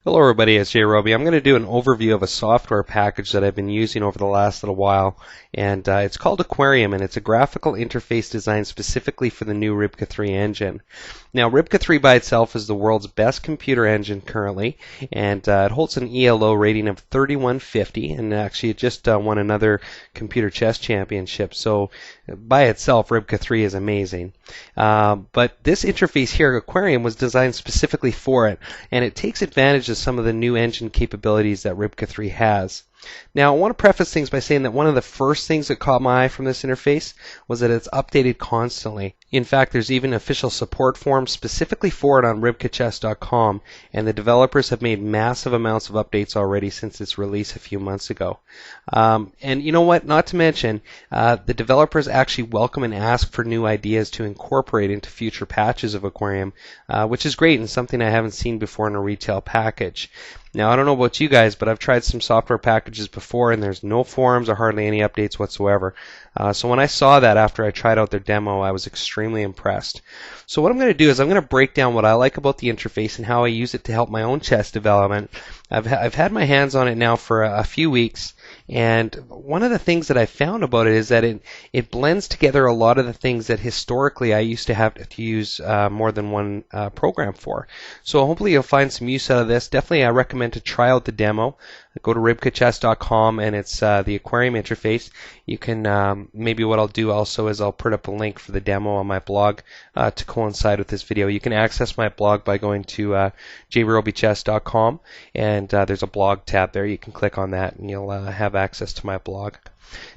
Hello everybody, it's Rybka. I'm going to do an overview of a software package that I've been using over the last little while, and it's called Aquarium, and it's a graphical interface designed specifically for the new Rybka 3 engine. Now, Rybka 3 by itself is the world's best computer engine currently, and it holds an ELO rating of 3150, and actually it just won another computer chess championship, so by itself Rybka 3 is amazing. But this interface here, Aquarium, was designed specifically for it, and it takes advantage of some of the new engine capabilities that Rybka 3 has. Now, I want to preface things by saying that one of the first things that caught my eye from this interface was that it's updated constantly. In fact, there's even official support forums specifically for it on rybkachess.com, and the developers have made massive amounts of updates already since its release a few months ago. And you know what? Not to mention, the developers actually welcome and ask for new ideas to incorporate into future patches of Aquarium, which is great and something I haven't seen before in a retail package. Now, I don't know about you guys, but I've tried some software packages before, and there's no forums or hardly any updates whatsoever. So when I saw that after I tried out their demo, I was extremely impressed. So what I'm going to do is I'm going to break down what I like about the interface and how I use it to help my own chess development. I've had my hands on it now for a few weeks, and one of the things that I found about it is that it blends together a lot of the things that historically I used to have to use more than one program for. So hopefully you'll find some use out of this. Definitely I recommend to try out the demo. Go to rybkachess.com, and it's the Aquarium interface. You can maybe what I'll do also is I'll put up a link for the demo on my blog to coincide with this video. You can access my blog by going to jrobachess.com, and there's a blog tab there. You can click on that and you'll have access to my blog.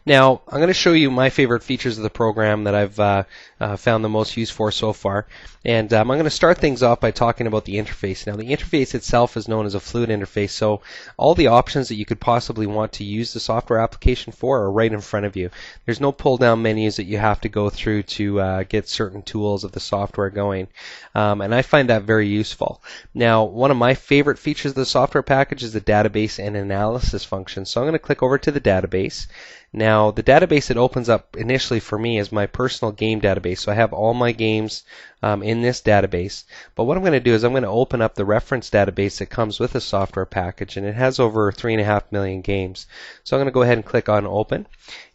Now, I'm going to show you my favorite features of the program that I've found the most use for so far. And I'm going to start things off by talking about the interface. Now, the interface itself is known as a fluid interface, so all the options that you could possibly want to use the software application for are right in front of you. There's no pull-down menus that you have to go through to get certain tools of the software going. And I find that very useful. Now, one of my favorite features of the software package is the database and analysis function. So I'm going to click over to the database. Now, the database it opens up initially for me is my personal game database. So I have all my games in this database. But what I'm going to do is I'm going to open up the reference database that comes with the software package, and it has over 3.5 million games. So I'm going to go ahead and click on Open,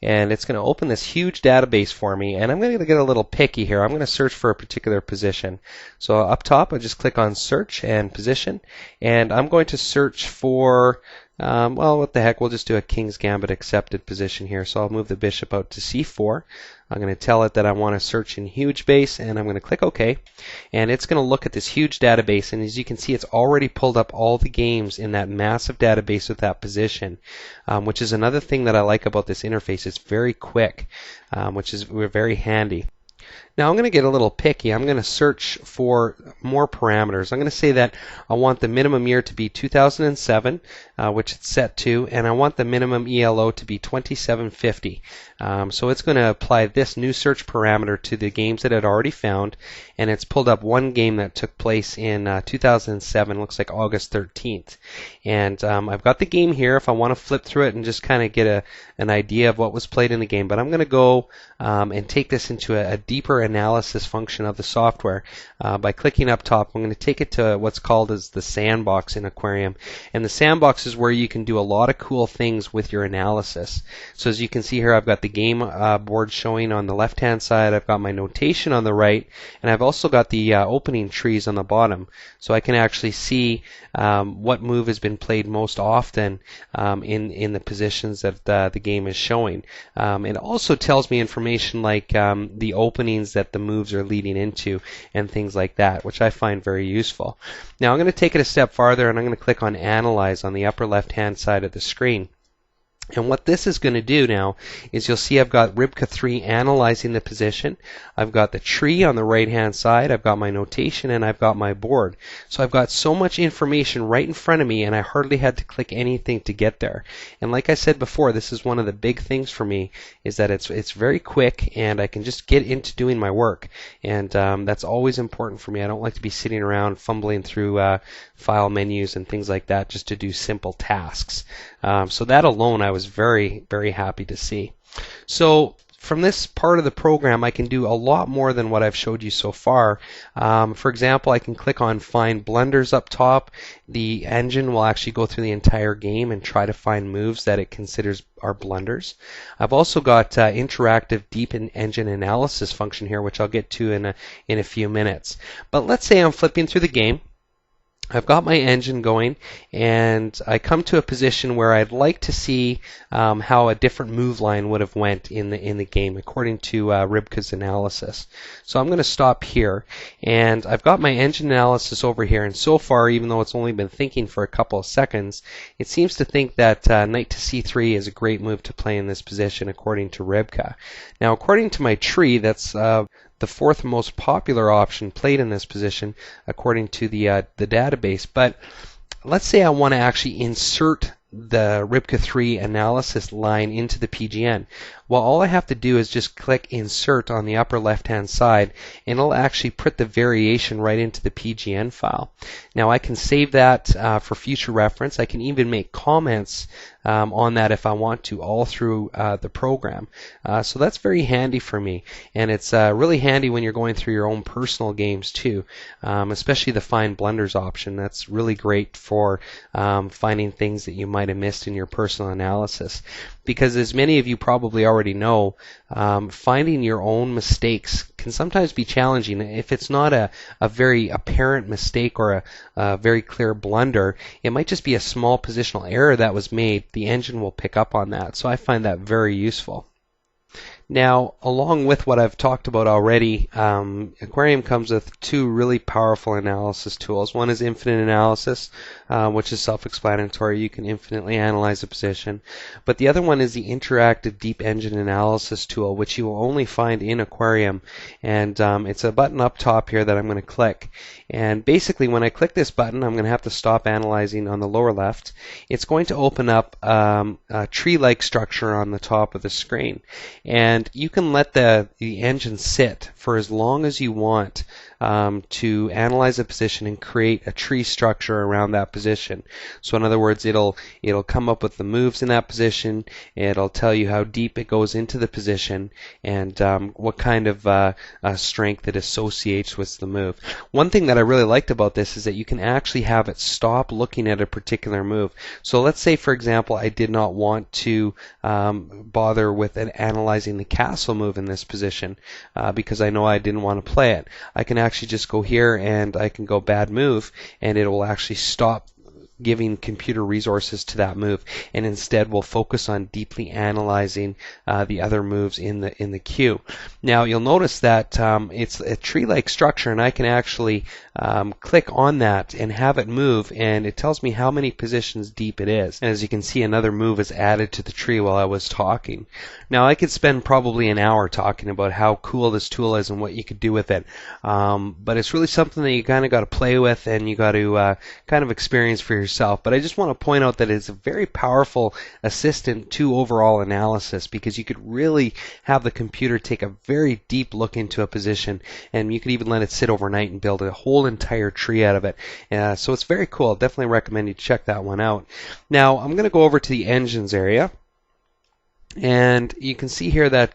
and it's going to open this huge database for me, and I'm going to get a little picky here. I'm going to search for a particular position. So up top, I just click on Search and Position, and I'm going to search for well, what the heck, we'll just do a King's Gambit accepted position here. So I'll move the bishop out to c4. I'm going to tell it that I want to search in huge base, and I'm going to click OK. And it's going to look at this huge database, and as you can see, it's already pulled up all the games in that massive database with that position, which is another thing that I like about this interface. It's very quick, which is very handy. Now I'm going to get a little picky. I'm going to search for more parameters. I'm going to say that I want the minimum year to be 2007, which it's set to, and I want the minimum ELO to be 2750. So it's going to apply this new search parameter to the games that it already found, and it's pulled up one game that took place in 2007, looks like August 13th. And I've got the game here if I want to flip through it and just kind of get an idea of what was played in the game. But I'm going to go and take this into a deeper analysis function of the software. By clicking up top, I'm going to take it to what's called as the sandbox in Aquarium. And the sandbox is where you can do a lot of cool things with your analysis. So as you can see here, I've got the game board showing on the left hand side, I've got my notation on the right, and I've also got the opening trees on the bottom. So I can actually see what move has been played most often in the positions that the game is showing. It also tells me information like the openings that the moves are leading into and things like that, which I find very useful. Now I'm going to take it a step farther, and I'm going to click on Analyze on the upper left hand side of the screen. And what this is going to do now is you'll see I've got Rybka 3 analyzing the position. I've got the tree on the right hand side, I've got my notation, and I've got my board. So I've got so much information right in front of me, and I hardly had to click anything to get there. And like I said before, this is one of the big things for me, is that it's very quick and I can just get into doing my work. And that's always important for me. I don't like to be sitting around fumbling through file menus and things like that just to do simple tasks. So that alone I was very, very happy to see. So from this part of the program, I can do a lot more than what I've showed you so far. For example, I can click on Find Blunders up top. The engine will actually go through the entire game and try to find moves that it considers are blunders. I've also got interactive deep engine analysis function here, which I'll get to in a few minutes. But let's say I'm flipping through the game. I've got my engine going, and I come to a position where I'd like to see how a different move line would have went in the game according to Rybka's analysis. So I'm going to stop here, and I've got my engine analysis over here, and so far, even though it's only been thinking for a couple of seconds, it seems to think that knight to c3 is a great move to play in this position according to Rybka. Now, according to my tree, that's the fourth most popular option played in this position according to the database. But let's say I want to actually insert the Rybka 3 analysis line into the PGN. Well, all I have to do is just click Insert on the upper left-hand side, and it'll actually put the variation right into the PGN file. Now, I can save that for future reference. I can even make comments on that if I want to, all through the program. So that's very handy for me, and it's really handy when you're going through your own personal games too, especially the Find Blunders option. That's really great for finding things that you might have missed in your personal analysis. Because as many of you probably already know, finding your own mistakes can sometimes be challenging. If it's not a very apparent mistake or a very clear blunder, it might just be a small positional error that was made. The engine will pick up on that. So I find that very useful. Now, along with what I've talked about already, Aquarium comes with two really powerful analysis tools. One is infinite analysis, which is self-explanatory. You can infinitely analyze a position. But the other one is the interactive deep engine analysis tool, which you will only find in Aquarium. And it's a button up top here that I'm going to click. And basically, when I click this button, I'm going to have to stop analyzing on the lower left. It's going to open up a tree-like structure on the top of the screen. And you can let the engine sit for as long as you want to analyze a position and create a tree structure around that position. So in other words, it'll come up with the moves in that position. It'll tell you how deep it goes into the position and what kind of strength it associates with the move. One thing that I really liked about this is that you can actually have it stop looking at a particular move. So let's say, for example, I did not want to bother with analyzing the castle move in this position because I know I didn't want to play it. I can actually just go here and I can go bad move, and it will actually stop giving computer resources to that move, and instead we'll focus on deeply analyzing the other moves in the queue. Now you'll notice that it's a tree-like structure, and I can actually click on that and have it move, and it tells me how many positions deep it is. And as you can see, another move is added to the tree while I was talking. Now I could spend probably an hour talking about how cool this tool is and what you could do with it, but it's really something that you kind of got to play with and you got to kind of experience for yourself. But I just want to point out that it's a very powerful assistant to overall analysis, because you could really have the computer take a very deep look into a position, and you could even let it sit overnight and build a whole entire tree out of it. So it's very cool. Definitely recommend you check that one out. Now I'm going to go over to the engines area. And you can see here that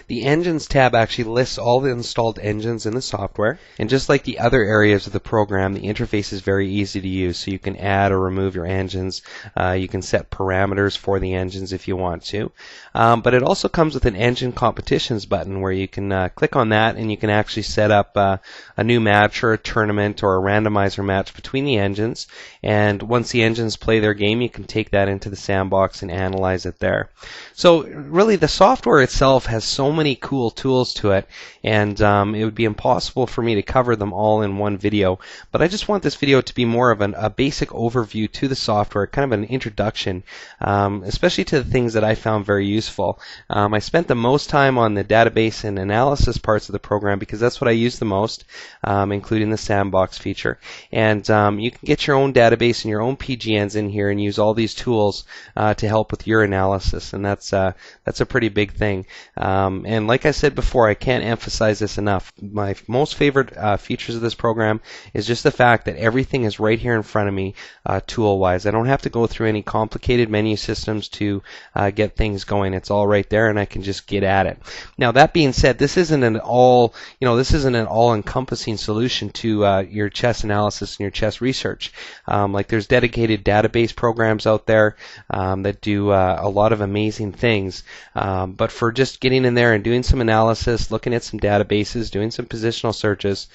the Engines tab actually lists all the installed engines in the software. And just like the other areas of the program, the interface is very easy to use. So you can add or remove your engines. You can set parameters for the engines if you want to. But it also comes with an Engine Competitions button where you can click on that, and you can actually set up a new match or a tournament or a randomizer match between the engines. And once the engines play their game, you can take that into the sandbox and analyze it there. So really, the software itself has so many cool tools to it, and it would be impossible for me to cover them all in one video. But I just want this video to be more of a basic overview to the software, kind of an introduction, especially to the things that I found very useful. I spent the most time on the database and analysis parts of the program because that's what I use the most, including the sandbox feature. And you can get your own database and your own PGNs in here and use all these tools to help with your analysis, and that's that's a pretty big thing. And like I said before, I can't emphasize this enough. My most favorite features of this program is just the fact that everything is right here in front of me, tool-wise. I don't have to go through any complicated menu systems to get things going. It's all right there, and I can just get at it. Now, that being said, this isn't an all-encompassing solution to your chess analysis and your chess research. Like there's dedicated database programs out there that do a lot of amazing things. But for just getting in there and doing some analysis, looking at some databases, doing some positional searches,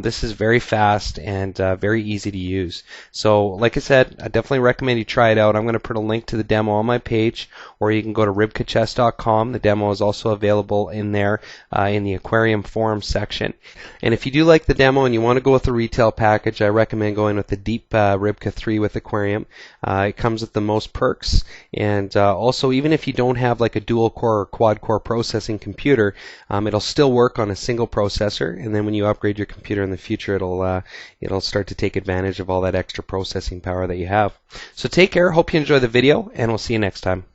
this is very fast and very easy to use. So like I said, I definitely recommend you try it out. I'm going to put a link to the demo on my page, or you can go to rybkachess.com. The demo is also available in there in the Aquarium forum section. And if you do like the demo and you want to go with the retail package, I recommend going with the Deep Rybka 3 with Aquarium. It comes with the most perks, and also even if you don't have like a dual core or quad core processing computer, it'll still work on a single processor, and then when you upgrade your computer in the future, it'll start to take advantage of all that extra processing power that you have. So take care, hope you enjoy the video, and we'll see you next time.